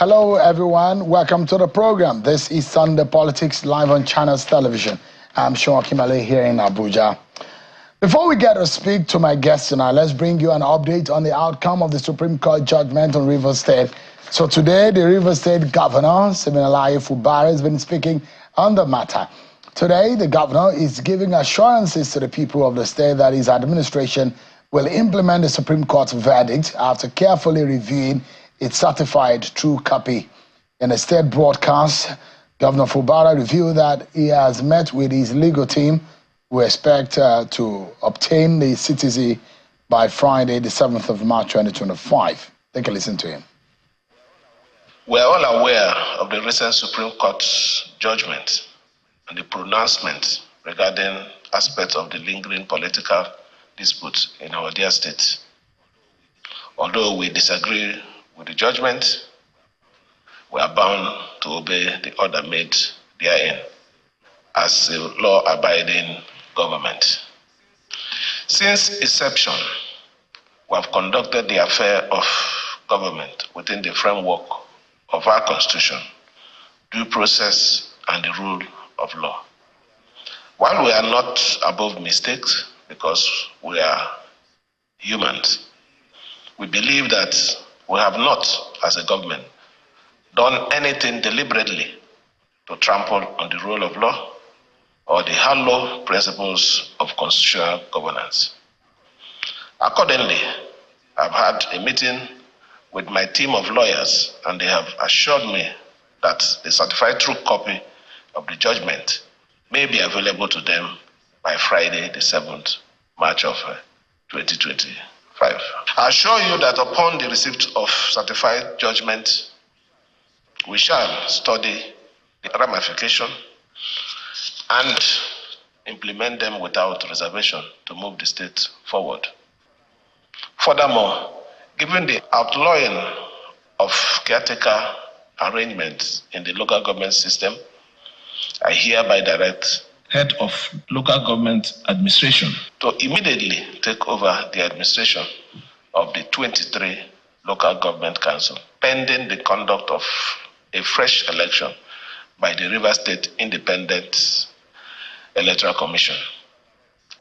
Hello, everyone. Welcome to the program. This is Sunday Politics live on Channels Television. I'm Sean Kimale here in Abuja. Before we get to speak to my guest tonight, let's bring you an update on the outcome of the Supreme Court judgment on Rivers State. So today, the Rivers State Governor, Siminalayi Fubara, has been speaking on the matter. Today, the governor is giving assurances to the people of the state that his administration will implement the Supreme Court's verdict after carefully reviewing its certified true copy. In a state broadcast, Governor Fubara revealed that he has met with his legal team, who expect to obtain the CTC by Friday, the 7th of March, 2025. Take a listen to him. We are all aware of the recent Supreme Court judgment and the pronouncement regarding aspects of the lingering political disputes in our dear state. Although we disagree with the judgment, we are bound to obey the order made therein as a law-abiding government. Since inception, we have conducted the affair of government within the framework of our Constitution, due process, and the rule of law. While we are not above mistakes, because we are humans, we believe that we have not, as a government, done anything deliberately to trample on the rule of law or the hallowed principles of constitutional governance. Accordingly, I've had a meeting with my team of lawyers, and they have assured me that the certified true copy of the judgment may be available to them by Friday, the 7th March of 2025. I assure you that upon the receipt of certified judgment, we shall study the ramification and implement them without reservation to move the state forward. Furthermore, given the outlawing of caretaker arrangements in the local government system, I hereby direct head of local government administration to immediately take over the administration of the 23 local government council, pending the conduct of a fresh election by the Rivers State Independent Electoral Commission.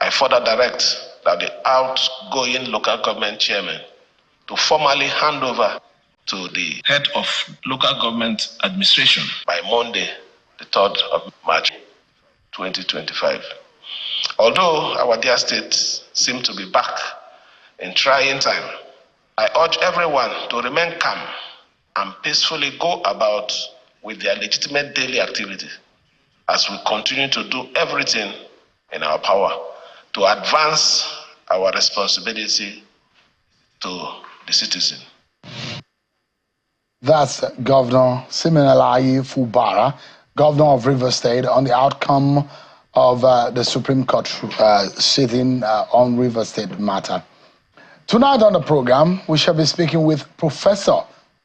I further direct that the outgoing local government chairman to formally hand over to the head of local government administration by Monday, the 3rd of March, 2025. Although our dear state seems to be back in trying time, I urge everyone to remain calm and peacefully go about with their legitimate daily activity as we continue to do everything in our power to advance our responsibility to the citizen. That's Governor Siminalayi Fubara, Governor of Rivers State, on the outcome of the Supreme Court sitting on Rivers State matter. Tonight on the program, we shall be speaking with Professor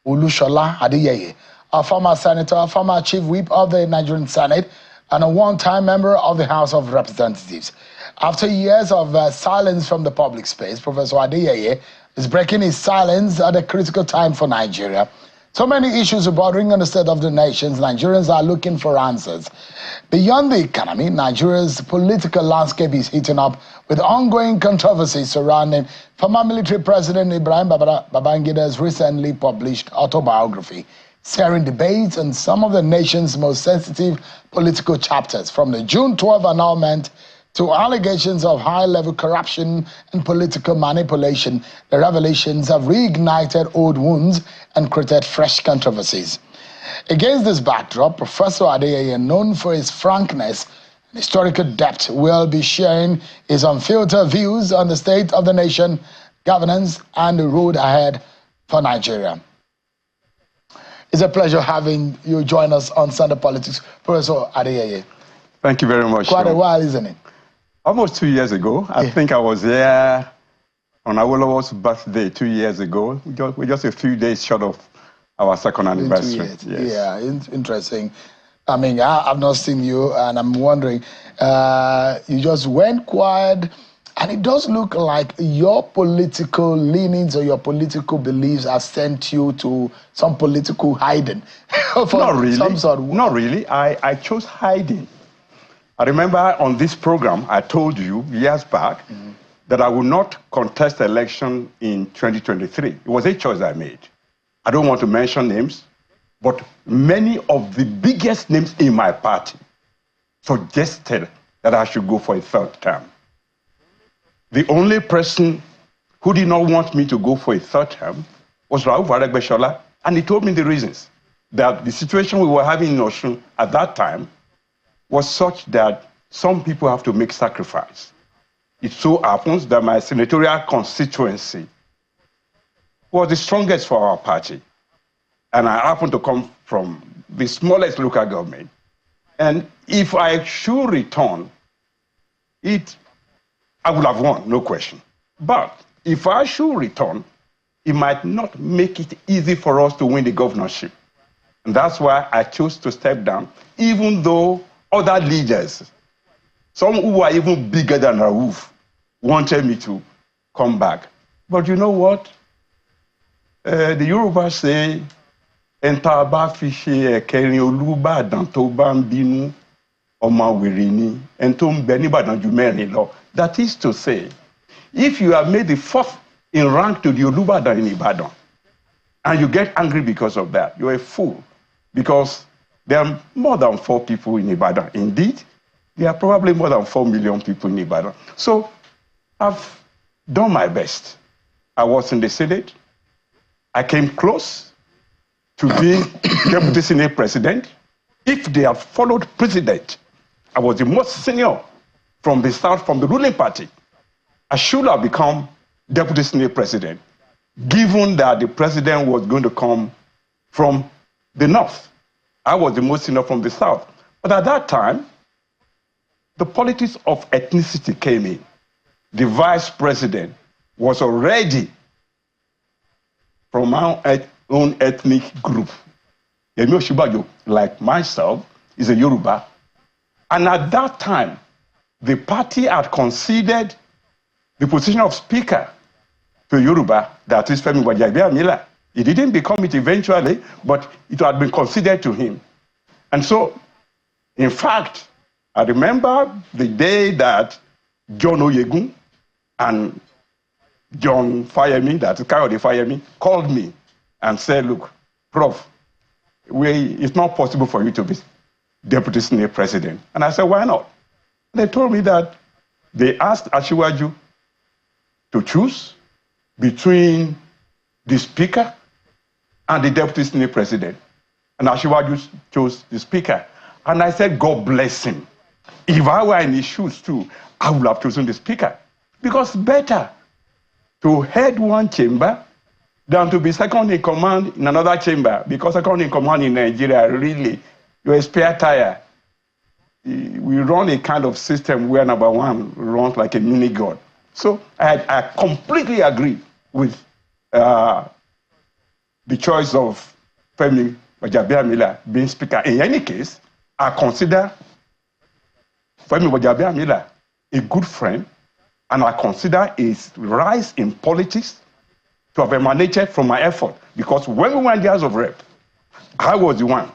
Olushola Adeyeye, a former senator, a former chief whip of the Nigerian Senate, and a one-time member of the House of Representatives. After years of silence from the public space, Professor Adeyeye is breaking his silence at a critical time for Nigeria. So many issues are bordering on the state of the nations. Nigerians are looking for answers. Beyond the economy, Nigeria's political landscape is heating up with ongoing controversies surrounding former military president Ibrahim Babangida's recently published autobiography, stirring debates on some of the nation's most sensitive political chapters, from the June 12 annulment to allegations of high-level corruption and political manipulation. The revelations have reignited old wounds and created fresh controversies. Against this backdrop, Professor Adeyeye, known for his frankness and historical depth, will be sharing his unfiltered views on the state of the nation, governance, and the road ahead for Nigeria. It's a pleasure having you join us on Sunday Politics, Professor Adeyeye. Thank you very much. Quite a while, isn't it? Almost 2 years ago. I think I was here on Awolowo's birthday 2 years ago. We're just a few days short of our second anniversary. Yes. Yeah, interesting. I mean, I've not seen you, and I'm wondering, you just went quiet And it does look like your political leanings or your political beliefs have sent you to some political hiding. Not really. Some sort of... Not really. I chose hiding. I remember on this program, I told you years back that I would not contest the election in 2023. It was a choice I made. I don't want to mention names, but many of the biggest names in my party suggested that I should go for a third term. The only person who did not want me to go for a third term was Rauf Aregbesola, and he told me the reasons. That the situation we were having in Osun at that time was such that some people have to make sacrifice. It so happens that my senatorial constituency was the strongest for our party. And I happen to come from the smallest local government. And if I should return, I would have won, no question. But if I should return, it might not make it easy for us to win the governorship. And that's why I chose to step down, even though other leaders, some who were even bigger than Rauf, wanted me to come back. But you know what? The Yoruba say, "Enta ba fi se ekerin Olubadan to ba nbinu, ọmọ wèrè ni, ento nbe nibadan ju mẹ́rin lọ." That is to say, if you have made the fourth in rank to the Olubadan in Ibadan, and you get angry because of that, you're a fool. Because there are more than 4 people in Ibadan. Indeed, there are probably more than 4 million people in Ibadan. So I've done my best. I was in the Senate. I came close to being Deputy Senate President. If they had followed President, I was the most senior from the South, from the ruling party. I should have become Deputy Senate President, given that the President was going to come from the North. I was the most senior from the South. But at that time, the politics of ethnicity came in. The Vice President was already from our own ethnic group. Yemi Osinbajo, like myself, is a Yoruba. And at that time, the party had conceded the position of Speaker to Yoruba, that is Femi Gbajabiamila. He didn't become it eventually, but it had been considered to him. And so, in fact, I remember the day that John Oyegun and John Fayemi, that is Kayode Fayemi, called me and said, "Look, Prof, it's not possible for you to be Deputy Senate President." And I said, "Why not?" They told me that they asked Asiwaju to choose between the Speaker and the Deputy Senate President. And Asiwaju chose the Speaker. And I said, God bless him. If I were in his shoes too, I would have chosen the Speaker. Because better to head one chamber than to be second in command in another chamber. Because second in command in Nigeria, really, you're a spare tire. We run a kind of system where number one runs like a mini god. So I completely agree with the choice of Femi Gbajabiamila being Speaker. In any case, I consider Femi Gbajabiamila a good friend, and I consider his rise in politics to have emanated from my effort. Because when we were in the House of Rep, I was the one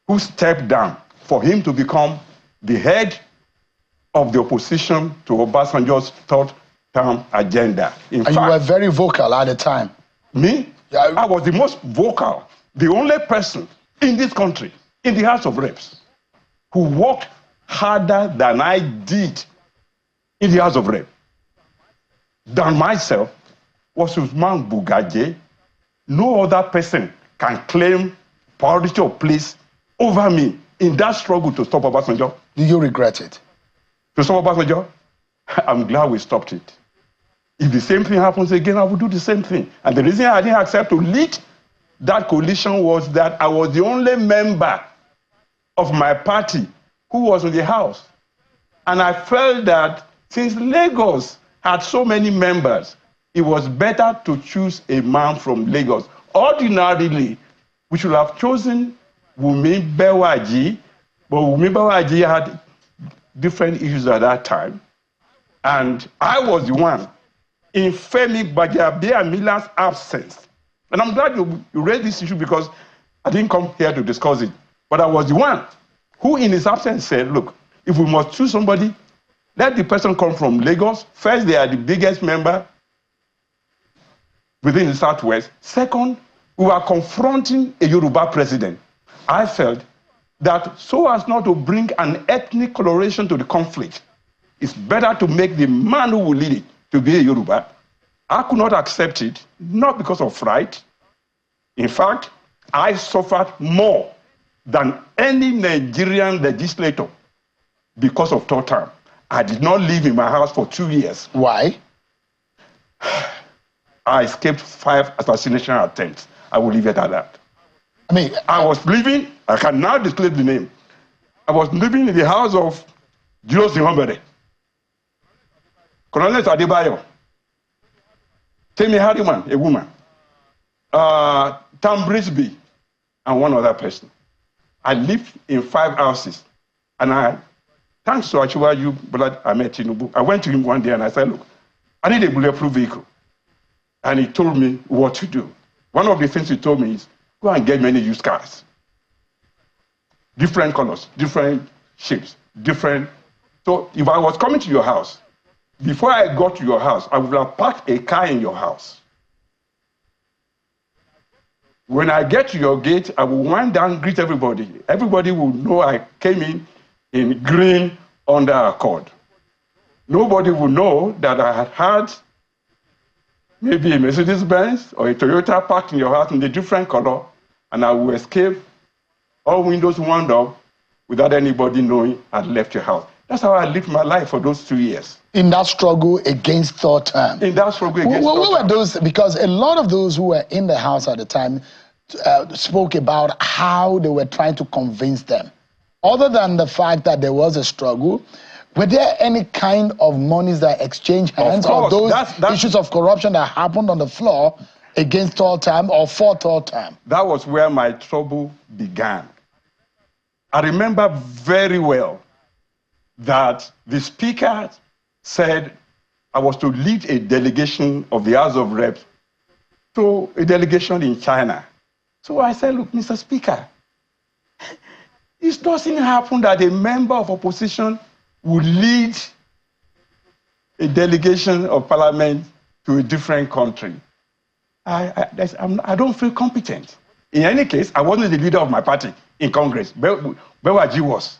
who stepped down for him to become the head of the opposition to Obasanjo's third term agenda. In fact, you were very vocal at the time. Me? Yeah, I was the most vocal, the only person in this country, in the House of Reps, who worked harder than I did in the House of Reps. Than myself was Usman Bugaje. No other person can claim priority of place over me in that struggle to stop Obasanjo. Do you regret it? To stop Obasanjo? I'm glad we stopped it. If the same thing happens again, I will do the same thing. And the reason I didn't accept to lead that coalition was that I was the only member of my party who was in the House. And I felt that since Lagos had so many members, it was better to choose a man from Lagos. Ordinarily, we should have chosen Wumi Bewaji, but Wumi Bewaji had different issues at that time. And I was the one in Femi Gbajabiamila's absence. And I'm glad you raised this issue because I didn't come here to discuss it. But I was the one who in his absence said, look, if we must choose somebody, let the person come from Lagos. First, they are the biggest member within the Southwest. Second, we were confronting a Yoruba president. I felt that so as not to bring an ethnic coloration to the conflict, it's better to make the man who will lead it to be a Yoruba. I could not accept it, not because of fright. In fact, I suffered more than any Nigerian legislator because of third term. I did not live in my house for 2 years. Why? I escaped 5 assassination attempts. I will leave it at that. I mean, I was living, I can now disclose the name. I was living in the house of Julius Ihonbere, Colonel Adeyeye, Temi Harriman, a woman, Tam Brisby, and one other person. I lived in 5 houses, and thanks to Achiwaju Bola Ahmed Tinubu, I went to him one day and I said, look, I need a bulletproof vehicle. And he told me what to do. One of the things he told me is, go and get many used cars. Different colors, different shapes, different. So if I was coming to your house, before I got to your house, I would have parked a car in your house. When I get to your gate, I will wind down, greet everybody. Everybody will know I came in green under accord. Nobody will know that I had maybe a Mercedes-Benz or a Toyota parked in your house in a different color, and I will escape, all windows wound up, without anybody knowing I'd left your house. That's how I lived my life for those 2 years. In that struggle against third term. In that struggle against third term. What were those? Because a lot of those who were in the house at the time spoke about how they were trying to convince them. Other than the fact that there was a struggle, were there any kind of monies that exchanged hands, or those issues of corruption that happened on the floor against third term or for third term? That was where my trouble began. I remember very well that the speaker said I was to lead a delegation of the House of Reps to a delegation in China. So I said, look, Mr. Speaker, it doesn't happen that a member of opposition would lead a delegation of parliament to a different country. I don't feel competent. In any case, I wasn't the leader of my party in Congress. Bewaji was.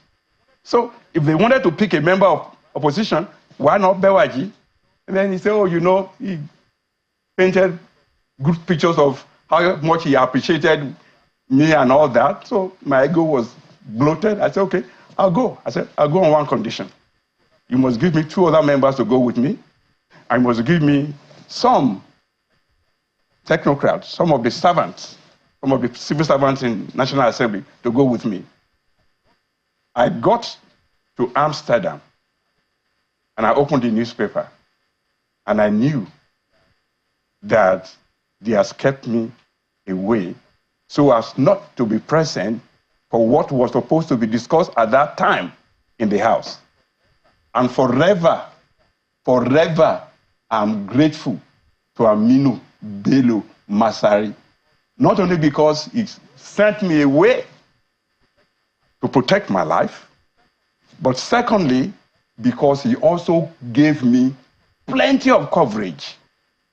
So if they wanted to pick a member of opposition, why not Bewaji? And then he said, oh, you know, he painted good pictures of how much he appreciated me and all that. So my ego was bloated. I said, okay, I'll go. I said, I'll go on one condition. You must give me 2 other members to go with me. I must give me some technocrats, some of the servants, some of the civil servants in National Assembly to go with me. I got to Amsterdam and I opened the newspaper and I knew that they has kept me away so as not to be present for what was supposed to be discussed at that time in the House. And forever, I'm grateful to Aminu Bello Masari, not only because he sent me away to protect my life, but secondly, because he also gave me plenty of coverage.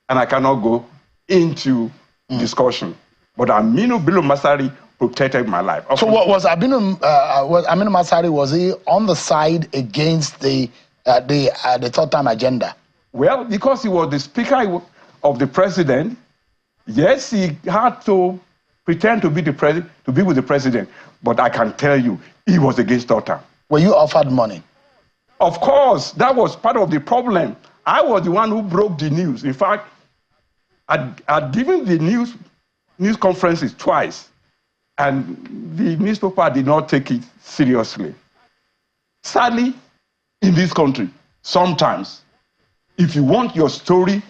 And I cannot go into discussion. But Aminu Bello Masari protected my life. So what was Aminu Masari, was he on the side against the third time agenda? Well, because he was the speaker of the president, yes, he had to pretend to be the president, to be with the president. But I can tell you, he was against third term. Were you offered money? Of course, that was part of the problem. I was the one who broke the news. In fact, I'd given the news conferences twice, and the newspaper did not take it seriously. Sadly, in this country, sometimes, if you want your story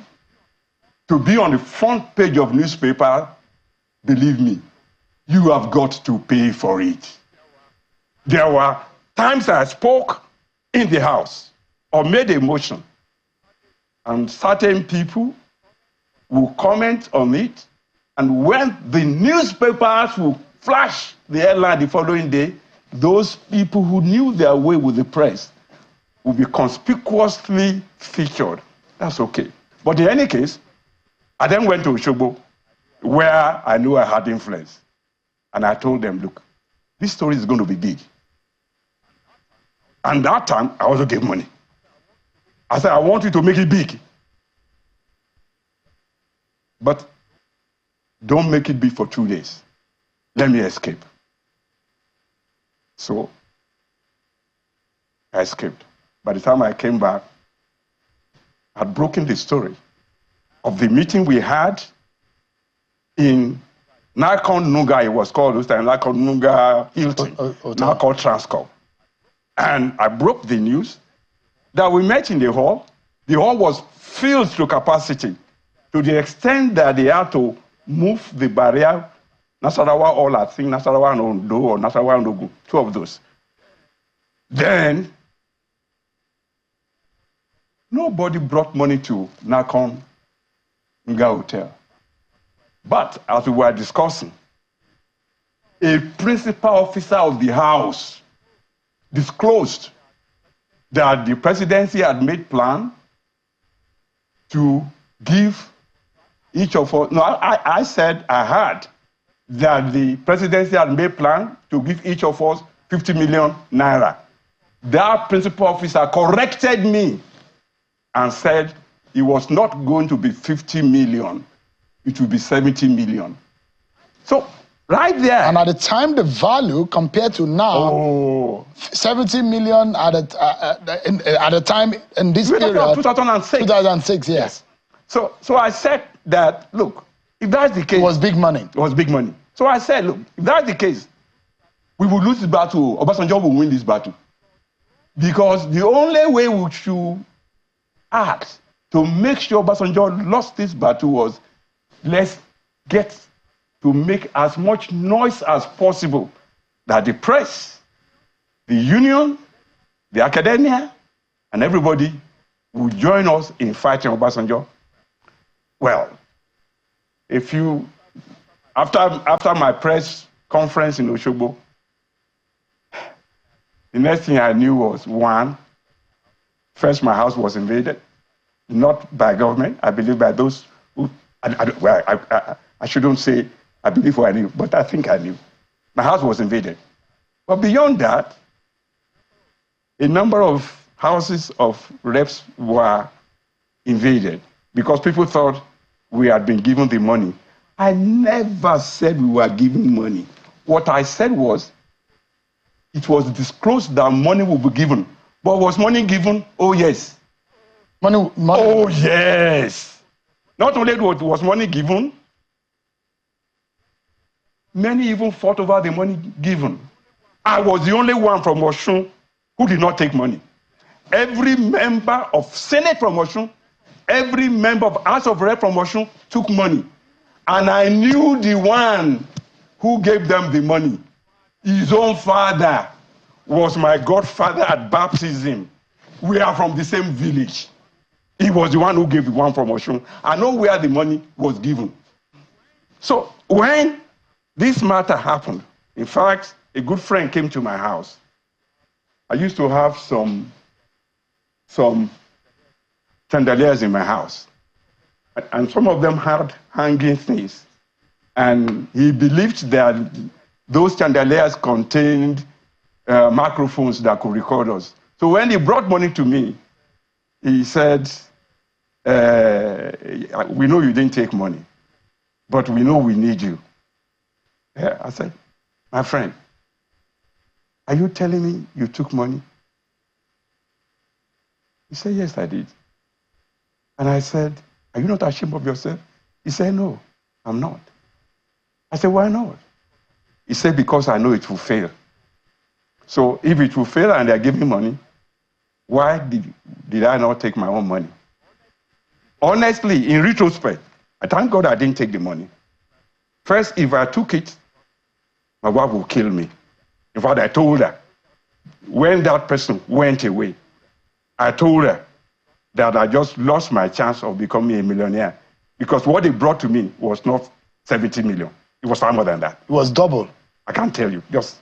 to be on the front page of newspaper, believe me, you have got to pay for it. There were times I spoke in the House or made a motion and certain people will comment on it, and when the newspapers will flash the headline the following day, those people who knew their way with the press will be conspicuously featured. That's okay. But in any case, I then went to Osogbo, where I knew I had influence. And I told them, look, this story is going to be big. And that time, I also gave money. I said, I want you to make it big. But don't make it big for 2 days. Let me escape. So I escaped. By the time I came back, I had broken the story of the meeting we had in Nakon Nunga, it was called this time, Nakon Nunga Hilton, now called Transcorp. And I broke the news that we met in the hall. The hall was filled to capacity to the extent that they had to move the barrier, Nasarawa all, I think, Nasarawa and Ondo, or Nasarawa and Ogun, two of those. Then, nobody brought money to Nakon Nunga Hotel. But as we were discussing, a principal officer of the house disclosed that the presidency had made plan to give each of us, no, I said I heard that the presidency had made plan to give each of us 50 million naira. That principal officer corrected me and said it was not going to be 50 million. It will be 70 million. So, right there. And at the time, the value compared to now, 70 million at a time in this period. 2006. 2006, yes. So I said that, look, if that's the case. It was big money. It was big money. So I said, look, if that's the case, we will lose the battle. Obasanjo will win this battle. Because the only way we should act to make sure Obasanjo lost this battle was, let's get to make as much noise as possible that the press, the union, the academia, and everybody will join us in fighting Obasanjo. Well, after my press conference in Osogbo, the next thing I knew was, one, first my house was invaded, not by government, I believe by those who, I shouldn't say I believe what I knew, but I think I knew. My house was invaded. But beyond that, a number of houses of reps were invaded because people thought we had been given the money. I never said we were giving money. What I said was, it was disclosed that money will be given. But was money given? Oh, yes. Money. Oh, yes. Not only was money given, many even fought over the money given. I was the only one from Osun who did not take money. Every member of Senate from Osun, every member of House of Rep from Osun took money. And I knew the one who gave them the money. His own father was my godfather at baptism. We are from the same village. He was the one who gave the one from Osun. I know where the money was given. So when this matter happened, in fact, a good friend came to my house. I used to have some chandeliers in my house. And some of them had hanging things. And he believed that those chandeliers contained microphones that could record us. So when he brought money to me, he said, we know you didn't take money, but we know we need you. Yeah, I said, my friend, are you telling me you took money? He said, yes, I did. And I said, are you not ashamed of yourself? He said, no, I'm not. I said, why not? He said, because I know it will fail. So if it will fail and they're giving money, why did I not take my own money? Honestly, in retrospect, I thank God I didn't take the money. First, if I took it, my wife would kill me. In fact, I told her, when that person went away, I told her that I just lost my chance of becoming a millionaire. Because what they brought to me was not 70 million. It was far more than that. It was double. I can't tell you. Just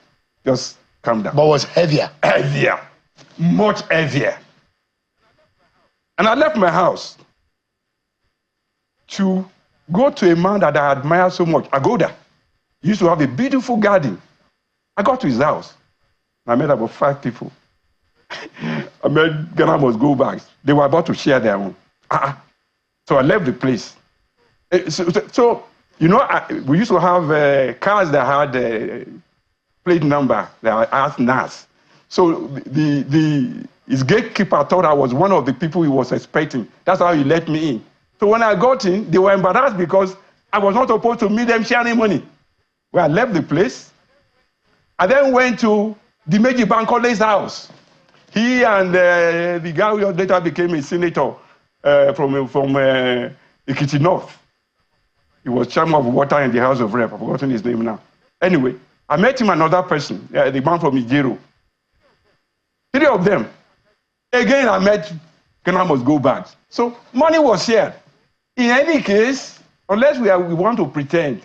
calm down. But it was heavier. Heavier. Much heavier. And I left my house to go to a man that I admire so much, Agoda. He used to have a beautiful garden. I got to his house. I met about 5 people. I met Ghana must go back. They were about to share their own. So I left the place. So you know, we used to have cars that had plate number that asked NAS. So his gatekeeper thought I was one of the people he was expecting. That's how he let me in. So when I got in, they were embarrassed because I was not supposed to meet them sharing money. Well, I left the place. I then went to the Meji Bankole's house. He and the guy who later became a senator from Ekiti North. He was chairman of water in the House of Rep. I've forgotten his name now. Anyway, I met him another person, the man from Ijero. 3 of them. Again, I met Ghana must go back. So money was shared. In any case, unless we want to pretend,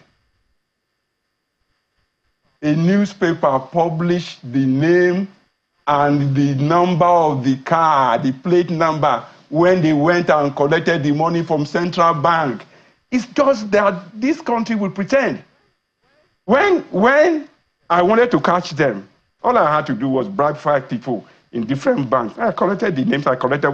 a newspaper published the name and the number of the car, the plate number, when they went and collected the money from central bank. It's just that this country will pretend. When I wanted to catch them, all I had to do was bribe 5 people in different banks. I collected the names, I collected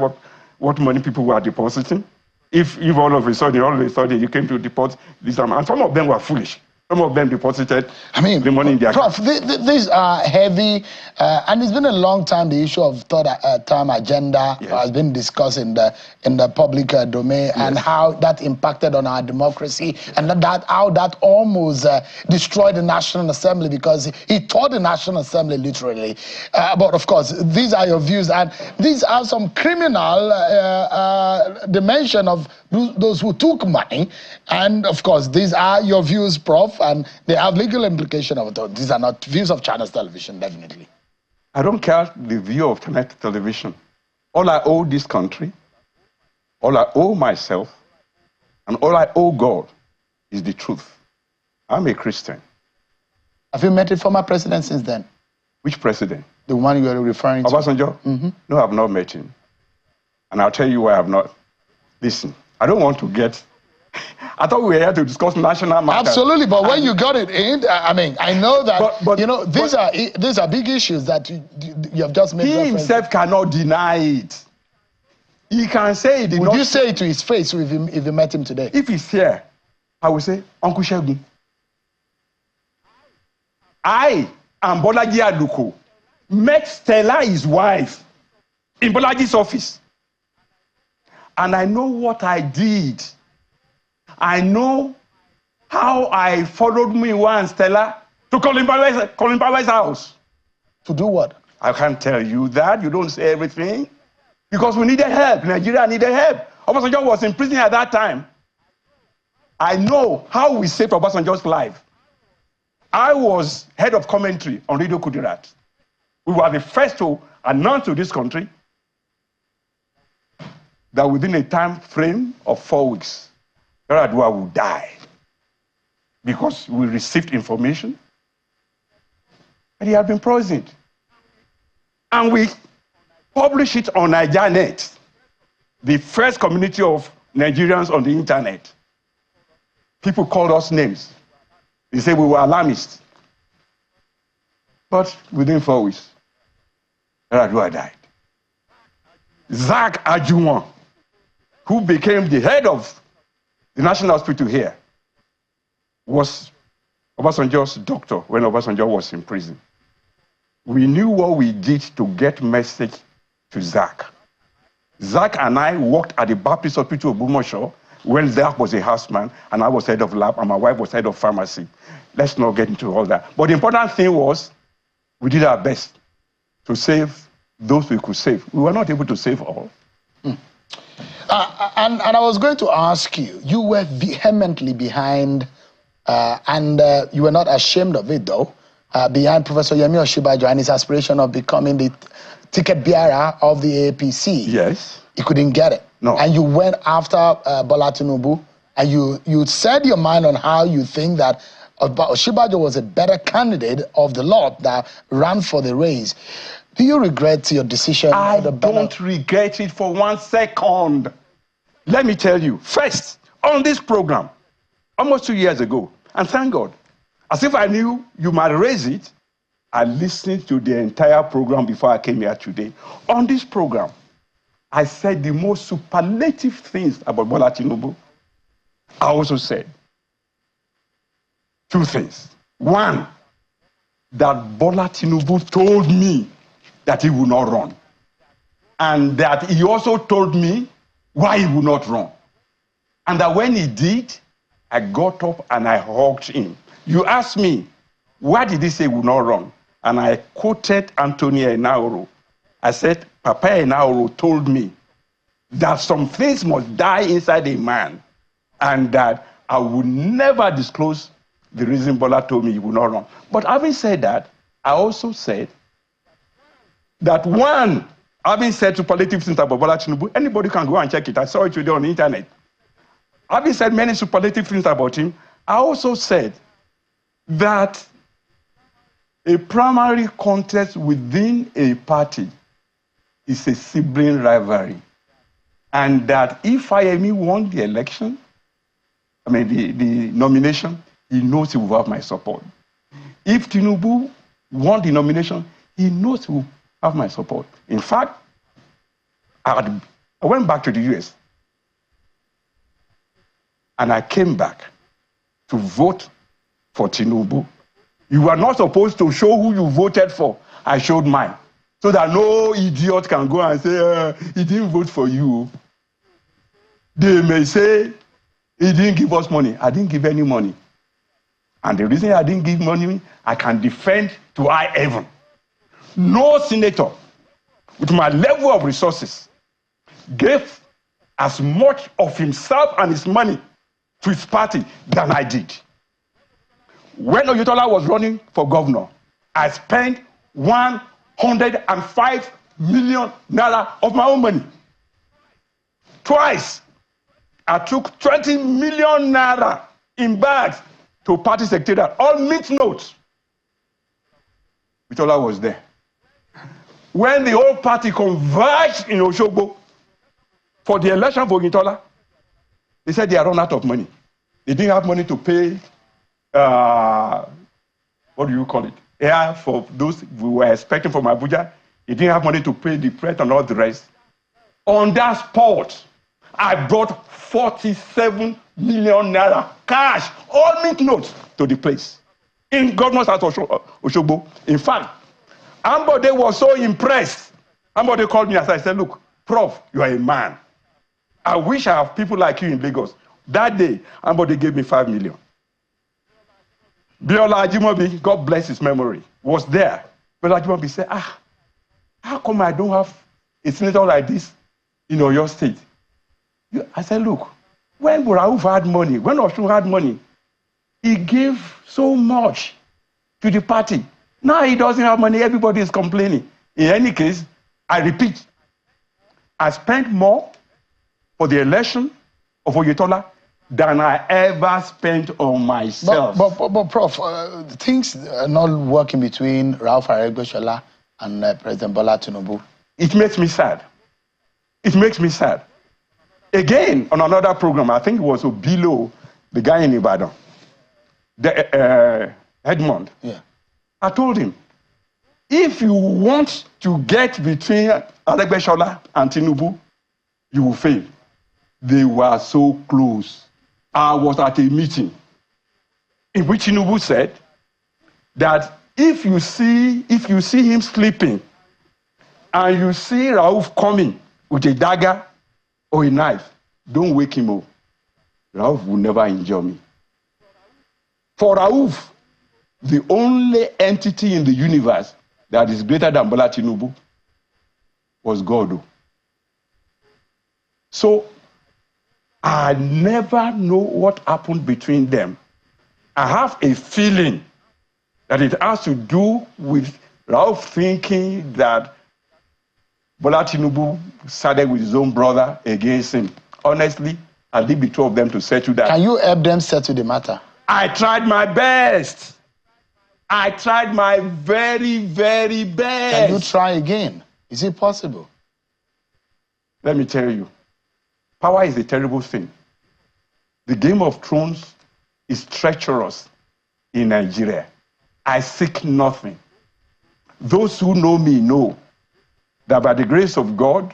what money people were depositing. If all of a sudden you came to deposit this amount, and some of them were foolish. Some of them deposited the money in their Prof, these are heavy, and it's been a long time. The issue of third-term agenda has been discussed in the public domain, and how that impacted on our democracy, and how that almost destroyed the National Assembly, because it tore the National Assembly literally. But of course, these are your views, and these are some criminal dimension of those who took money, and of course, these are your views, Prof. And they have legal implication of it. These are not views of China's television, definitely. I don't care the view of China's television. All I owe this country, all I owe myself, and all I owe God is the truth. I'm a Christian. Have you met a former president since then? Which president? The one you are referring to. Obasanjo? No, I've not met him. And I'll tell you why I've not. Listen, I don't want to get... I thought we were here to discuss national matters. Absolutely, but when you got it in, I mean, I know that, but you know, these are big issues that you have just made reference to. He himself cannot deny it. He can say it. Would you say it to his face if you met him today? If he's here, I will say, Uncle Shegun, I and Bolaji Aluko met Stella, his wife, in Bolaji's office. And I know what I did. I know how I followed Miwa and Stella to Colin Powell's house. To do what? I can't tell you that. You don't say everything. Because we needed help. Nigeria needed help. Obasanjo was in prison at that time. I know how we saved Obasanjo's life. I was head of commentary on Radio Kudirat. We were the first to announce to this country that within a time frame of 4 weeks, Adeyeye will die, because we received information and he had been poisoned. And we published it on NigerNet, the first community of Nigerians on the internet. People called us names. They said we were alarmists. But within 4 weeks, Adeyeye died. Zach Ajuwon, who became the head of the National Hospital here, was Obasanjo's doctor when Obasanjo was in prison. We knew what we did to get message to Zach. Zach and I worked at the Baptist Hospital of Bumosho when Zach was a houseman and I was head of lab and my wife was head of pharmacy. Let's not get into all that. But the important thing was we did our best to save those we could save. We were not able to save all. And I was going to ask you, you were vehemently behind, and you were not ashamed of it though, behind Professor Yemi Osinbajo and his aspiration of becoming the ticket bearer of the APC. Yes. he couldn't get it. No. And you went after Bola Tinubu, and you said your mind on how you think that Osinbajo was a better candidate of the lot that ran for the race. Do you regret your decision? I don't regret it for 1 second. Let me tell you, first, on this program, almost 2 years ago, and thank God, as if I knew you might raise it, I listened to the entire program before I came here today. On this program, I said the most superlative things about Bola Tinubu. I also said 2 things. One, that Bola Tinubu told me that he would not run. And that he also told me why he would not run. And that when he did, I got up and I hugged him. You asked me, why did he say he would not run? And I quoted Anthony Enaoro. I said, Papa Enaoro told me that some things must die inside a man, and that I would never disclose the reason Bola told me he would not run. But having said that, I also said that one, having said superlative things about Bola Tinubu, anybody can go and check it. I saw it today on the internet. Having said many superlative things about him, I also said that a primary contest within a party is a sibling rivalry. And that if Fayemi won the election, the nomination, he knows he will have my support. If Tinubu won the nomination, he knows he will have my support. In fact, I went back to the US and I came back to vote for Tinubu. You are not supposed to show who you voted for. I showed mine, so that no idiot can go and say, he didn't vote for you. They may say, he didn't give us money. I didn't give any money. And the reason I didn't give money, I can defend to high heaven. No senator with my level of resources gave as much of himself and his money to his party than I did. When Oyetola was running for governor, I spent 105 million naira of my own money. Twice, I took 20 million naira in bags to party secretariat, all mint notes. Oyetola was there. When the whole party converged in Osogbo for the election for Oyetola, they said they had run out of money. They didn't have money to pay, what do you call it? Yeah, for those we were expecting from Abuja. They didn't have money to pay the press and all the rest. On that spot, I brought 47 million naira cash, all mint notes, to the place in governor's house of Osogbo. In fact, Ambode was so impressed. Ambode called me and I said, look, Prof, you are a man. I wish I have people like you in Lagos. That day, Ambode gave me 5 million. Biola Ajimobi, God bless his memory, was there. Biola Ajimobi said, how come I don't have a senator like this in Oyo State? I said, look, when Rauf had money, when Osun had money, he gave so much to the party. Now he doesn't have money, everybody is complaining. In any case, I repeat, I spent more for the election of Oyetola than I ever spent on myself. But Prof, things are not working between Rauf Aregbesola and President Bola Tinubu. It makes me sad. It makes me sad. Again, on another program, I think it was Obilo, the guy in Ibadan, Edmond. Yeah. I told him, if you want to get between Aregbesola and Tinubu, you will fail. They were so close. I was at a meeting in which Tinubu said that if you see him sleeping and you see Rauf coming with a dagger or a knife, don't wake him up. Rauf will never injure me. For Rauf, the only entity in the universe that is greater than Bola Tinubu was God. So I never know what happened between them. I have a feeling that it has to do with Rauf thinking that Bola Tinubu sided with his own brother against him. Honestly, I leave the two of them to settle that. Can you help them settle the matter? I tried my best. I tried my very, very best. Can you try again? Is it possible? Let me tell you, power is a terrible thing. The Game of Thrones is treacherous in Nigeria. I seek nothing. Those who know me know that by the grace of God,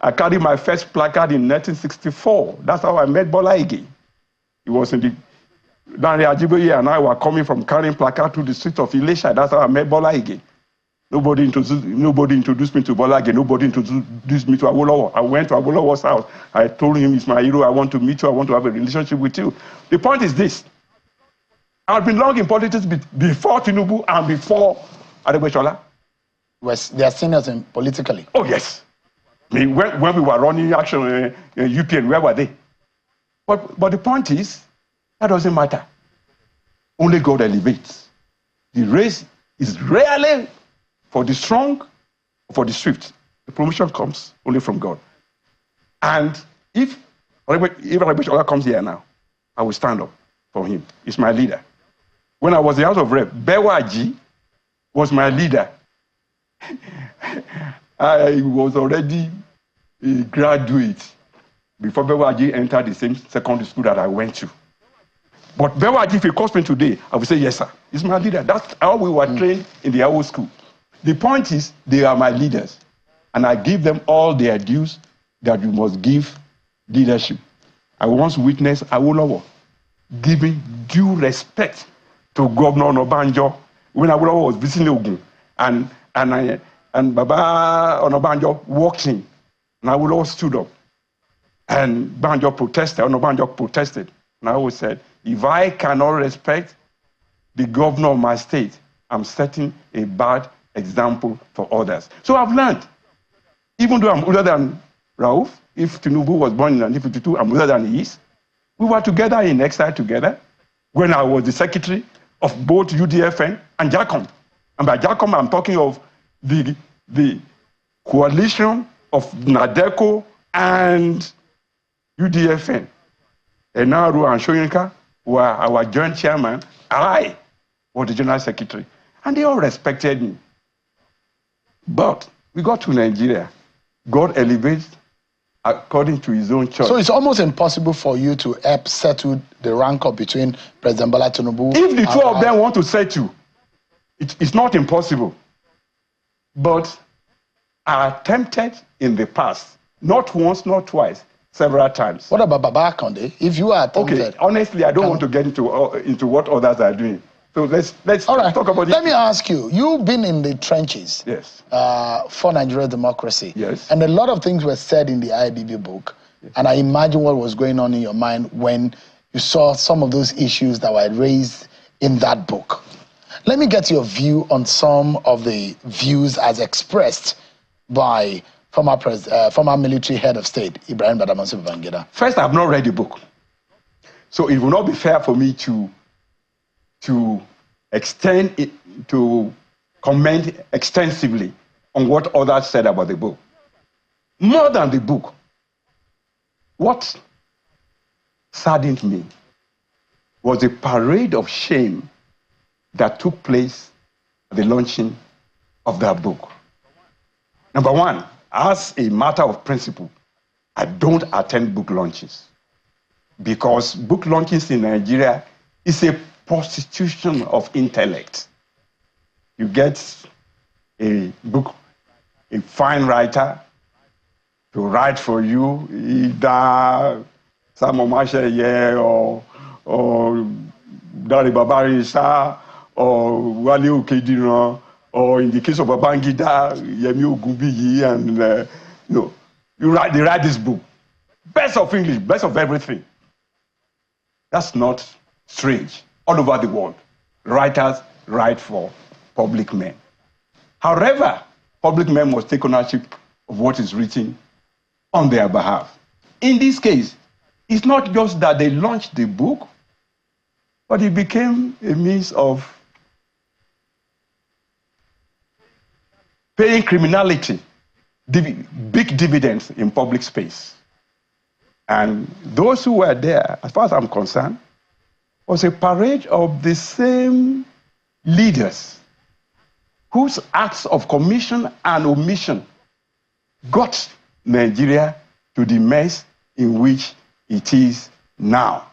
I carried my first placard in 1964. That's how I met Bola Ige. It was in the Adeyeye and I were coming from carrying placard to the street of Ilesha. That's how I met Bola Ige. Nobody introduced me to Bola Ige. Nobody introduced me to Awolowo. I went to Awolowo's house. I told him, he's my hero. I want to meet you. I want to have a relationship with you. The point is this. I've been long in politics before Tinubu and before Adeyeye. They are seniors politically. Oh, yes. I mean, when we were running action UPN, where were they? But the point is, that doesn't matter. Only God elevates. The race is rarely for the strong or for the swift. The promotion comes only from God. And if Adeyeye comes here now, I will stand up for him. He's my leader. When I was the House of Rep, Bewaji was my leader. I was already a graduate before Bewaji entered the same secondary school that I went to. But Bewaji, if he calls me today, I will say, yes, sir. He's my leader. That's how we were trained in the old school. The point is, they are my leaders. And I give them all their dues that you must give leadership. I once witnessed Awolowo giving due respect to Governor Obasanjo when Awolowo was visiting Ogun. And Baba Onabanjo walked in, and Awolowo stood up. And Banjo protested, Onabanjo protested. And I always said, if I cannot respect the governor of my state, I'm setting a bad example for others. So I've learned, even though I'm older than Rauf, if Tinubu was born in 1952, I'm older than he is. We were together in exile together when I was the secretary of both UDFN and JACOM. And by JACOM, I'm talking of the coalition of NADECO and UDFN. Enaru and Shoyinka were our joint chairman. I was the general secretary. And they all respected me. But we got to Nigeria. God elevates according to his own choice. So it's almost impossible for you to help settle the rancor between President Bola Tinubu. If the two of them want to settle, it's not impossible. But I attempted in the past, not once, not twice, several times. What about Baba Konde? If you are attempted... Okay, honestly, I don't want to get into what others are doing. So let's talk about it. Let me ask you, you've been in the trenches. Yes. For Nigerian democracy. Yes. And a lot of things were said in the IBB book. Yes. And I imagine what was going on in your mind when you saw some of those issues that were raised in that book. Let me get your view on some of the views as expressed by former military head of state, Ibrahim Badamasi Babangida. First, I have not read the book. So it will not be fair for me to extend it, to comment extensively on what others said about the book. More than the book, what saddened me was a parade of shame that took place at the launching of that book. Number one, as a matter of principle, I don't attend book launches because book launches in Nigeria is a prostitution of intellect. You get a book, a fine writer to write for you, either Samo Masheye or Dari Babarisa or Wale Okedira, or in the case of Babangida, Yemi Ogunbiyi, and they write this book. Best of English, best of everything. That's not strange. All over the world, writers write for public men. However, public men must take ownership of what is written on their behalf. In this case, it's not just that they launched the book, but it became a means of paying criminality big dividends in public space. And those who were there, as far as I'm concerned, was a parade of the same leaders whose acts of commission and omission got Nigeria to the mess in which it is now.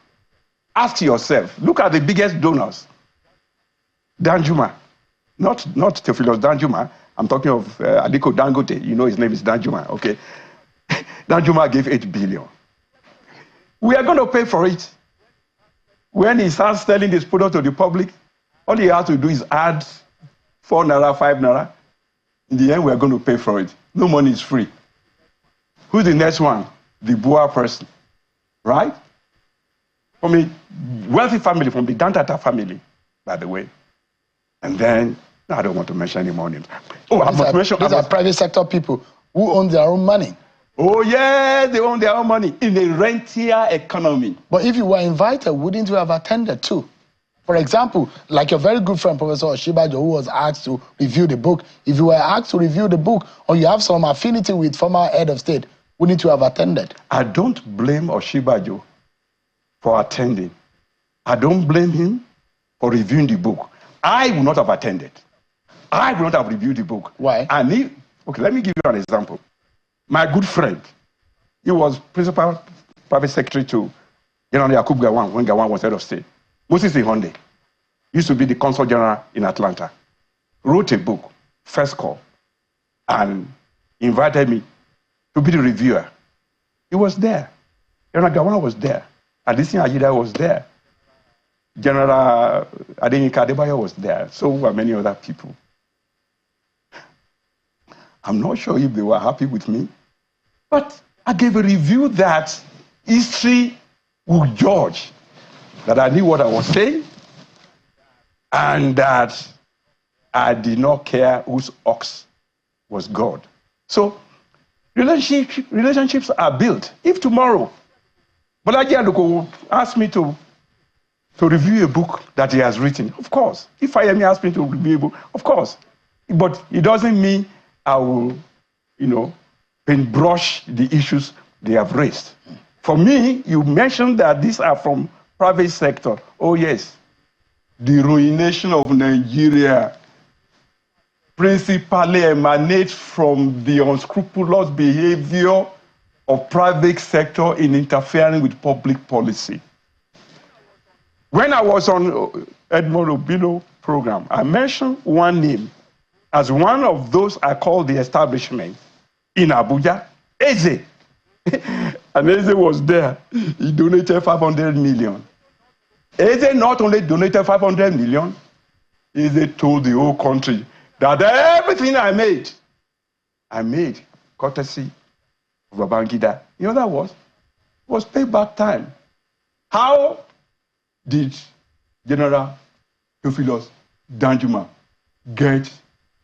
Ask yourself, look at the biggest donors. Danjuma, not Theophilus Danjuma, I'm talking of Aliko Dangote, you know his name is Danjuma, okay? Danjuma gave 8 billion. We are going to pay for it. When he starts selling this product to the public, all he has to do is add 4 naira, 5 naira. In the end, we are going to pay for it. No money is free. Who's the next one? The Boer person, right? From a wealthy family, from the Dantata family, by the way. And then, I don't want to mention any more names. Oh, I must mention. These are private sector people who own their own money. Oh, yeah, they own their own money in a rentier economy. But if you were invited, wouldn't you have attended too? For example, like your very good friend, Professor Oshibajo, who was asked to review the book. If you were asked to review the book, or you have some affinity with former head of state, wouldn't you have attended? I don't blame Oshibajo for attending. I don't blame him for reviewing the book. I would not have attended. I would not have reviewed the book. Why? Okay, let me give you an example. My good friend, he was principal private secretary to General Yakub Gowon when Gowon was head of state. Moses Ihonde used to be the consul general in Atlanta. Wrote a book, First Call, and invited me to be the reviewer. He was there. General Gowon was there. Adeyeye was there. General Adeyeye was there. So were many other people. I'm not sure if they were happy with me, but I gave a review that history would judge, that I knew what I was saying, and that I did not care whose ox was God. So relationships are built. If tomorrow Bolaji Aluko asked me to review a book that he has written, of course. If Fayemi asked me to review a book, of course. But it doesn't mean I will, paintbrush the issues they have raised. For me, you mentioned that these are from private sector. Oh yes, the ruination of Nigeria principally emanates from the unscrupulous behavior of private sector in interfering with public policy. When I was on Edmond Obilo program, I mentioned one name as one of those I call the establishment in Abuja, Eze. And Eze was there. He donated 500 million. Eze not only donated 500 million, Eze told the whole country that everything I made courtesy of Babangida. You know that was payback time. How did General Theophilus Danjuma get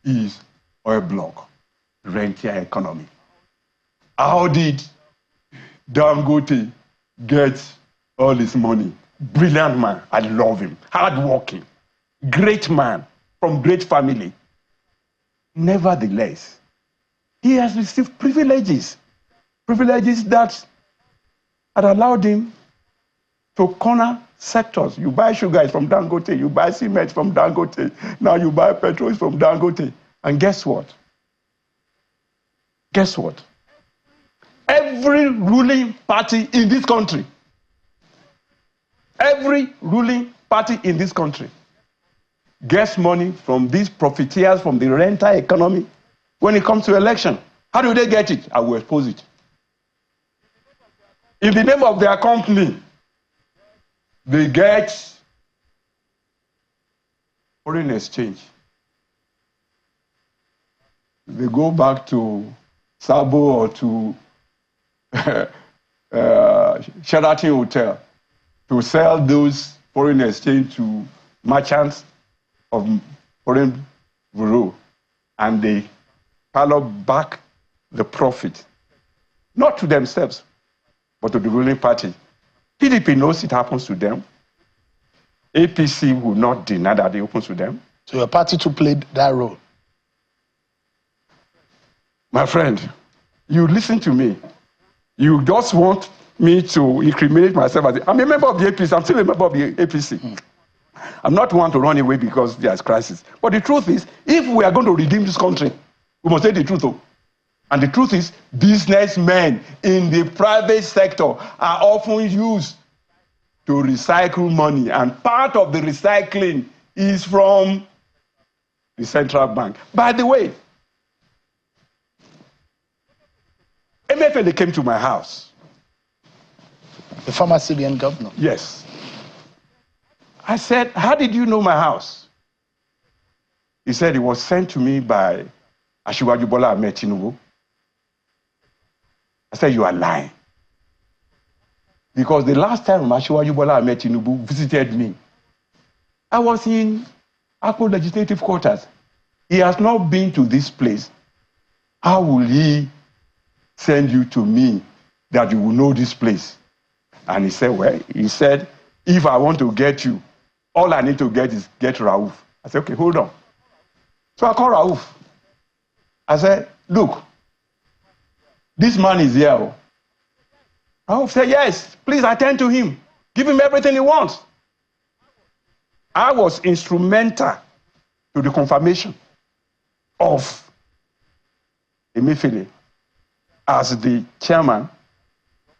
his oil block, rentier economy? How did Dangote get all his money? Brilliant man, I love him, hardworking, great man, from great family. Nevertheless, he has received privileges that had allowed him to corner sectors. You buy sugar from Dangote, you buy cement from Dangote, now you buy petrol from Dangote. And guess what? Guess what? Every ruling party in this country, gets money from these profiteers from the renter economy when it comes to election. How do they get it? I will expose it. In the name of their company, they get foreign exchange. They go back to Sabo or to Sheraton Hotel to sell those foreign exchange to merchants of foreign bureau, and they pile back the profit, not to themselves, but to the ruling party. PDP knows it happens to them. APC will not deny that it happens to them. So your party too played that role? My friend, you listen to me. You just want me to incriminate myself. I'm a member of the APC. I'm still a member of the APC. I'm not one to run away because there's crisis. But the truth is, if we are going to redeem this country, we must say the truth. And the truth is, businessmen in the private sector are often used to recycle money. And part of the recycling is from the central bank. By the way, MFLA came to my house. The former CBN governor? Yes. I said, how did you know my house? He said it was sent to me by Asiwaju Bola Ahmed Tinubu. I said, you are lying. Because the last time Asiwaju Bola Ahmed Tinubu visited me, I was in Akko Legislative Quarters. He has not been to this place. How will he send you to me that you will know this place? And he said, well, if I want to get you, all I need to get is get Rauf. I said, okay, hold on. So I called Rauf. I said, look, this man is here. Rauf said, yes, please attend to him. Give him everything he wants. I was instrumental to the confirmation of Emefiele as the chairman,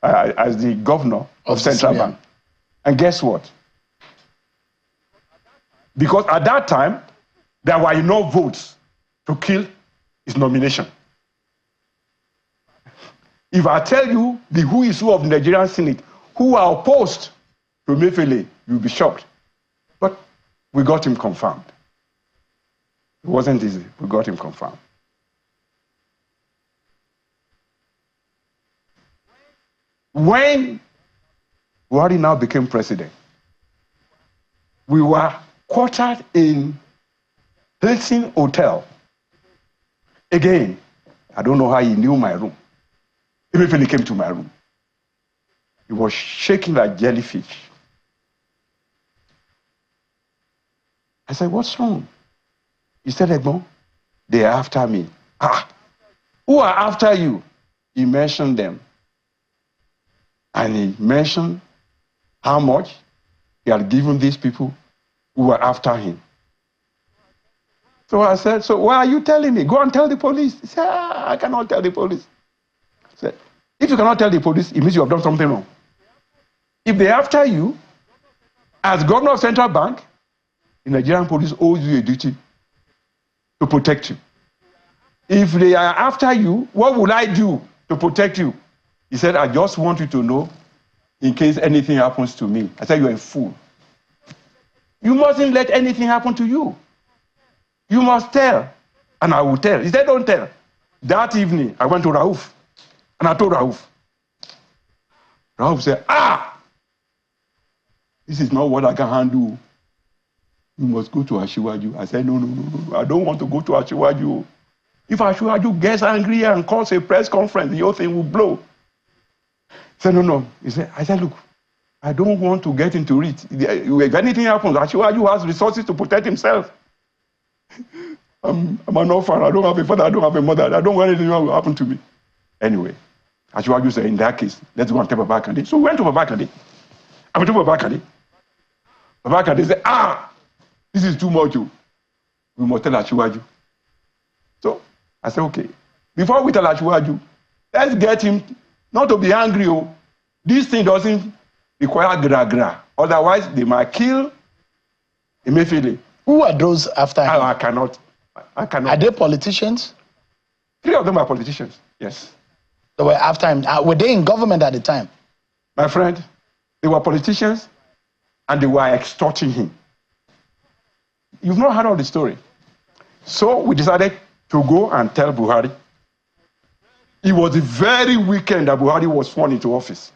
as the governor of Central Bank. And guess what? Because at that time, there were enough votes to kill his nomination. If I tell you the who is who of the Nigerian Senate who are opposed to Emefiele, you'll be shocked. But we got him confirmed. It wasn't easy. We got him confirmed. When Buhari now became president, we were quartered in Hilton Hotel. Again, I don't know how he knew my room. Emefiele came to my room. He was shaking like jellyfish. I said, what's wrong? He said, Egbon, they are after me. Ah, who are after you? He mentioned them. And he mentioned how much he had given these people who were after him. So I said, so why are you telling me? Go and tell the police. He said, I cannot tell the police. I said, if you cannot tell the police, it means you have done something wrong. If they're after you, as governor of Central Bank, the Nigerian police owes you a duty to protect you. If they are after you, what will I do to protect you? He said, I just want you to know in case anything happens to me. I said, you're a fool. You mustn't let anything happen to you. You must tell, and I will tell. He said, don't tell. That evening, I went to Rauf, and I told Rauf. Rauf said, this is not what I can handle. You must go to Asiwaju. I said, no, I don't want to go to Asiwaju. If Asiwaju gets angry and calls a press conference, the whole thing will blow. He said, no. I said, look, I don't want to get into it. If anything happens, Asiwaju has resources to protect himself. I'm an orphan. I don't have a father. I don't have a mother. I don't want anything to happen to me. Anyway, Asiwaju said, in that case, let's go and tell Babakande. So we went to Babakande. I went to Babakande. Babakande said, this is too much. We must tell Asiwaju. So I said, okay. Before we tell Asiwaju, let's get him not to be angry. This thing doesn't require gra-gra. Otherwise, they might kill Emefiele. Who are those after him? I cannot. Are they politicians? 3 of them are politicians, yes. They were after him. Were they in government at the time? My friend, they were politicians and they were extorting him. You've not heard of the story. So we decided to go and tell Buhari. It was the very weekend that Buhari was sworn into office.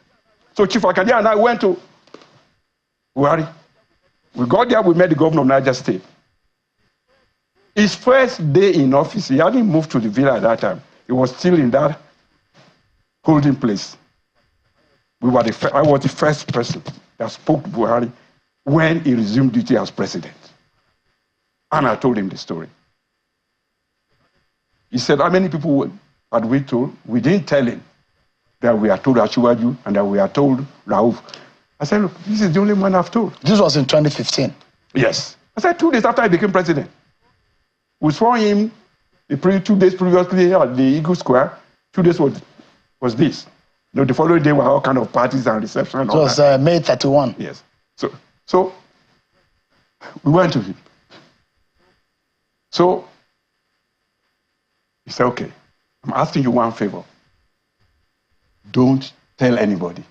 So Chief Akadia and I went to Buhari. We got there, we met the governor of Niger State. His first day in office, he hadn't moved to the villa at that time. He was still in that holding place. I was the first person that spoke to Buhari when he resumed duty as president. And I told him the story. He said, how many people But we didn't tell him that we are told Asiwaju and that we are told Rauf. I said, look, this is the only man I've told. This was in 2015? Yes. I said 2 days after I became president. We saw him 2 days previously at the Eagle Square. 2 days was this. You know, the following day were all kind of parties and reception and all that. It was May 31. Yes. So we went to him. So he said, okay, I'm asking you one favor. Don't tell anybody.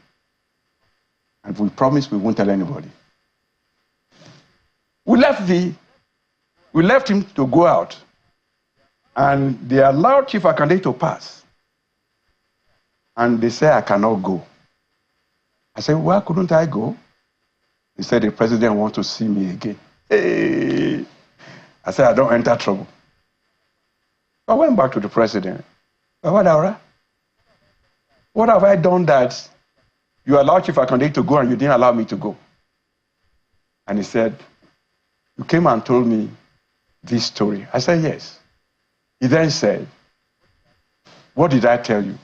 And we promise we won't tell anybody. We left him to go out. And they allowed Chief Akande to pass. And they said, I cannot go. I said, why couldn't I go? He said, the president wants to see me again. Hey. I said, I don't enter trouble. I went back to the president. What have I done that you allowed Chief Akande to go and you didn't allow me to go? And he said, you came and told me this story. I said, yes. He then said, what did I tell you?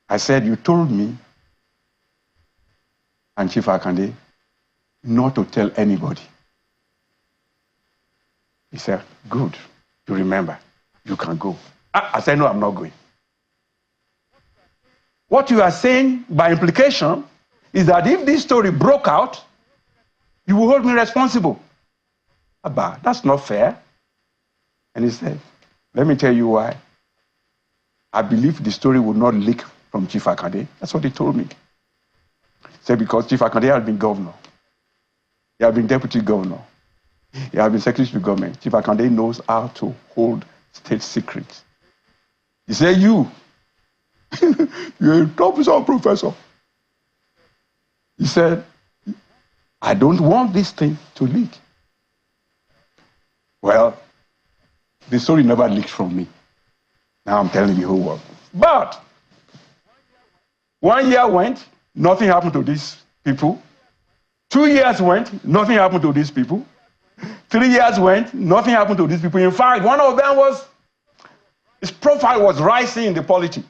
I said, you told me and Chief Akande not to tell anybody. He said, good, you remember, you can go. I said, no, I'm not going. What you are saying by implication is that if this story broke out, you will hold me responsible. Abba, that's not fair. And he said, let me tell you why. I believe the story would not leak from Chief Akande. That's what he told me. He said, because Chief Akande had been governor. He had been deputy governor. He had been secretary to government. Chief Akande knows how to hold state secrets. He said, you're a top professor. He said, I don't want this thing to leak. Well, the story never leaked from me. Now I'm telling the whole world. But 1 year went, nothing happened to these people. 2 years went, nothing happened to these people. 3 years went, nothing happened to these people. In fact, one of them his profile was rising in the polity.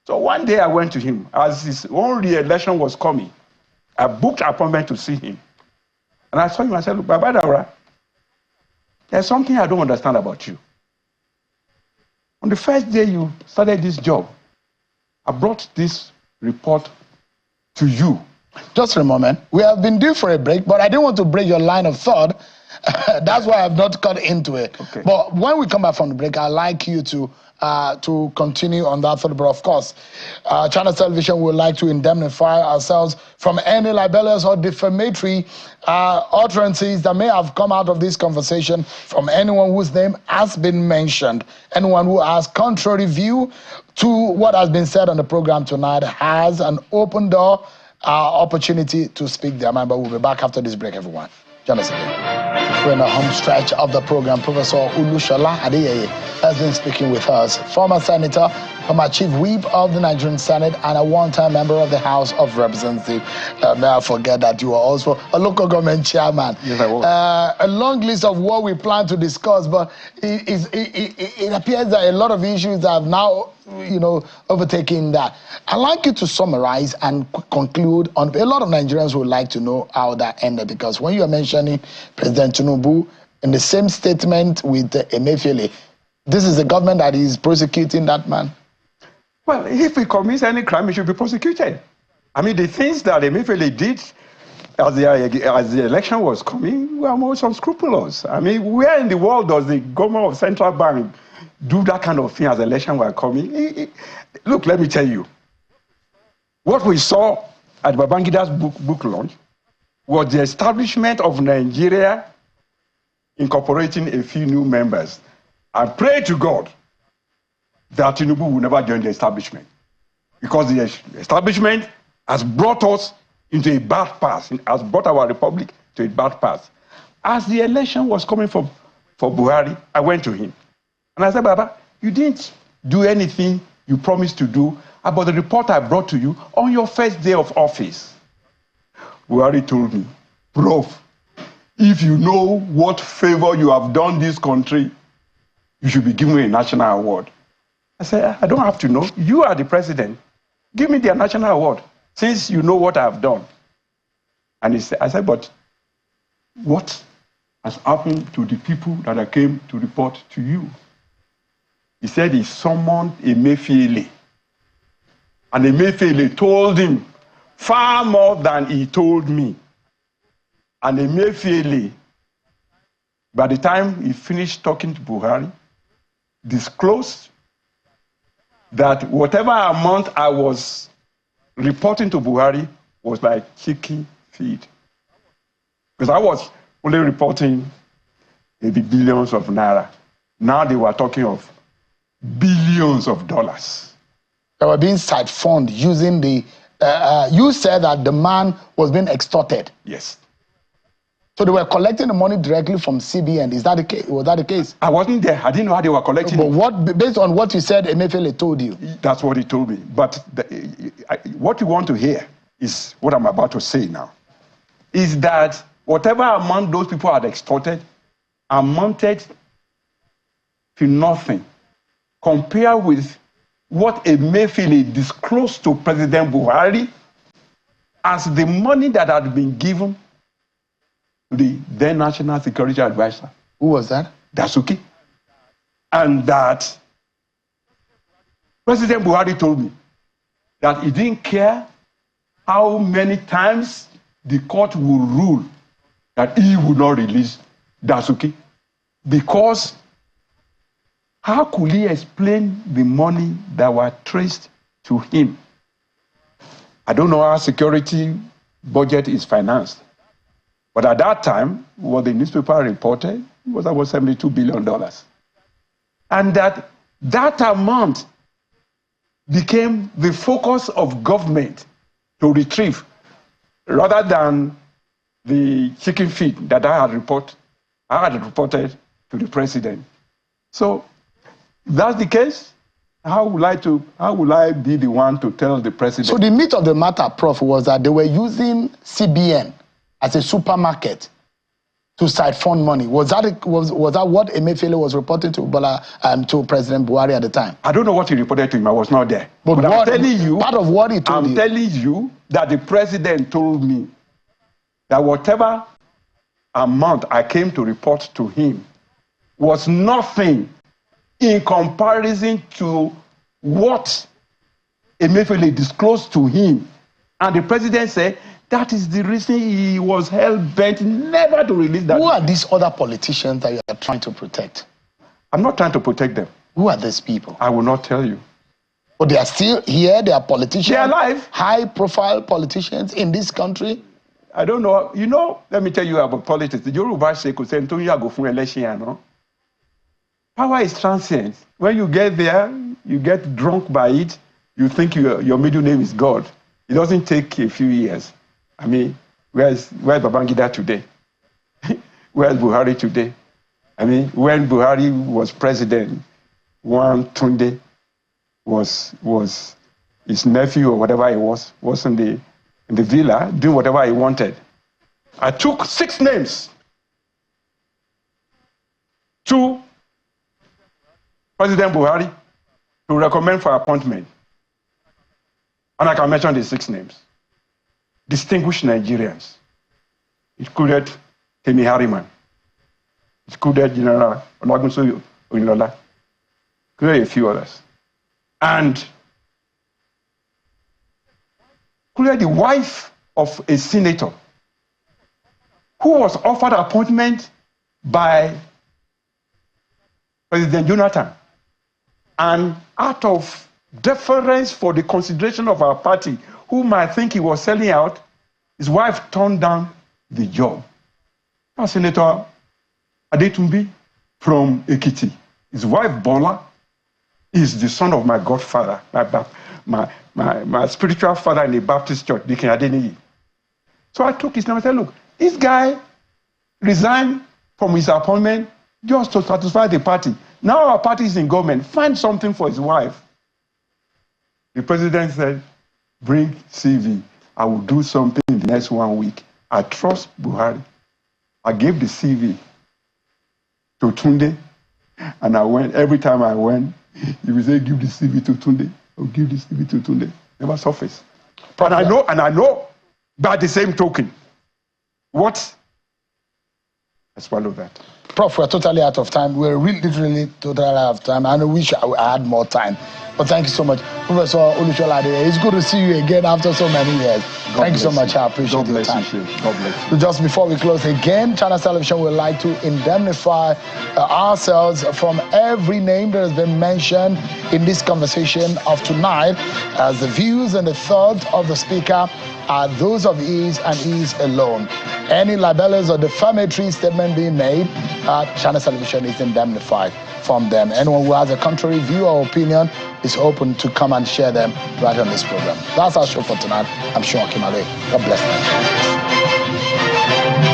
So one day I went to him, as his own re-election was coming. I booked an appointment to see him. And I saw him, I said, look, Baba Daura, there's something I don't understand about you. On the first day you started this job, I brought this report to you. Just for a moment. We have been due for a break, but I didn't want to break your line of thought. That's why I've not got into it. Okay. But when we come back from the break, I'd like you to continue on that thought. But of course, Channel Television would like to indemnify ourselves from any libelous or defamatory utterances that may have come out of this conversation from anyone whose name has been mentioned. Anyone who has contrary view to what has been said on the program tonight has an open door opportunity to speak their mind. But we'll be back after this break, everyone. Join us again. We're in the home stretch of the program. Professor Olushola Adeyeye has been speaking with us. Former senator, former chief whip of the Nigerian Senate, and a one-time member of the House of Representatives. May I forget that you are also a local government chairman. Yes, I was. A long list of what we plan to discuss, but it appears that a lot of issues have now, overtaken that. I'd like you to summarize and conclude on. A lot of Nigerians would like to know how that ended, because when you are mentioning President Tinubu in the same statement with Emefiele, this is the government that is prosecuting that man. Well, if he commits any crime, he should be prosecuted. I mean, the things that Emefiele did as the election was coming were most unscrupulous. I mean, where in the world does the governor of Central Bank do that kind of thing as the election were coming? Look, let me tell you. What we saw at Babangida's book launch was the establishment of Nigeria incorporating a few new members. I pray to God that Tinubu will never join the establishment, because the establishment has brought us into a bad path, has brought our republic to a bad path. As the election was coming for Buhari, I went to him. And I said, Baba, you didn't do anything you promised to do about the report I brought to you on your first day of office. Buhari told me, Prof, if you know what favor you have done this country, you should be given a national award. I said, I don't have to know. You are the president. Give me the national award, since you know what I've done. And I said, but what has happened to the people that I came to report to you? He said he summoned Emefiele. And Emefiele told him far more than he told me. And Emefiele, by the time he finished talking to Buhari, disclosed that whatever amount I was reporting to Buhari was like chicken feed. Because I was only reporting maybe billions of naira. Now they were talking of billions of dollars. They were being siphoned using the... you said that the man was being extorted. Yes. So they were collecting the money directly from CBN. Is that the case? Was that the case? I wasn't there. I didn't know how they were collecting But it. what, based on what you said, Emefiele told you? That's what he told me. But what you want to hear is what I'm about to say now. Is that whatever amount those people had extorted amounted to nothing compared with what Emefiele disclosed to President Buhari as the money that had been given to the then National Security Advisor. Who was that? Dasuki. And that President Buhari told me that he didn't care how many times the court would rule that he would not release Dasuki, because how could he explain the money that were traced to him? I don't know how security budget is financed, but at that time, what the newspaper reported was about $72 billion. And that amount became the focus of government to retrieve, rather than the chicken feed that I had reported to the president. So if that's the case, how will I be the one to tell the president? So the meat of the matter, Prof, was that they were using CBN as a supermarket to siphon money. Was that what Emefiele was reporting to to President Buhari at the time? I don't know what he reported to him. I was not there. But I'm telling you, part of what he told you. I'm telling you that the president told me that whatever amount I came to report to him was nothing in comparison to what Emefiele disclosed to him. And the president said that is the reason he was hell-bent never to release that. Who are these other politicians that you are trying to protect? I'm not trying to protect them. Who are these people? I will not tell you. But they are still here, they are politicians. They are alive. High-profile politicians in this country. I don't know. You know, let me tell you about politics. The Yoruba say, go for election, power is transient. When you get there, you get drunk by it, you think your middle name is God. It doesn't take a few years. I mean, where's Babangida today? Where's Buhari today? I mean, when Buhari was president, one Tunde was his nephew or whatever he was in the villa doing whatever he wanted. I took 6 names to President Buhari to recommend for appointment. And I can mention the 6 names. Distinguished Nigerians. It included Kemi Harriman. It included General Olagunso Oyinlola. Included a few others. And included the wife of a senator who was offered appointment by President Jonathan. And out of deference for the consideration of our party, whom I think he was selling out, his wife turned down the job. Now, Senator Adetumbi from Ekiti, his wife Bola is the son of my godfather, my spiritual father in the Baptist church, Deacon Adeyeye. So I took his name and said, look, this guy resigned from his appointment just to satisfy the party. Now our party is in government. Find something for his wife. The president said, bring CV. I will do something in the next 1 week. I trust Buhari. I gave the CV to Tunde And I went, every time I went, he would say, give the CV to Tunde, or give the CV to Tunde. Never surfaced. And I know, by the same token, what? I swallowed that. Prof, we're totally out of time. We're literally totally out of time. I wish I had more time. But thank you so much. Professor Olusola Adeyeye, it's good to see you again after so many years. Thank you so much. I appreciate your time. God bless you. So just before we close again, Channels Television would like to indemnify ourselves from every name that has been mentioned in this conversation of tonight, as the views and the thoughts of the speaker are those of his and his alone. Any libelous or defamatory statement being made, Channels Television is indemnified from them. Anyone who has a contrary view or opinion is open to come and share them right on this program. That's our show for tonight. I'm Sean Kimale. God bless you.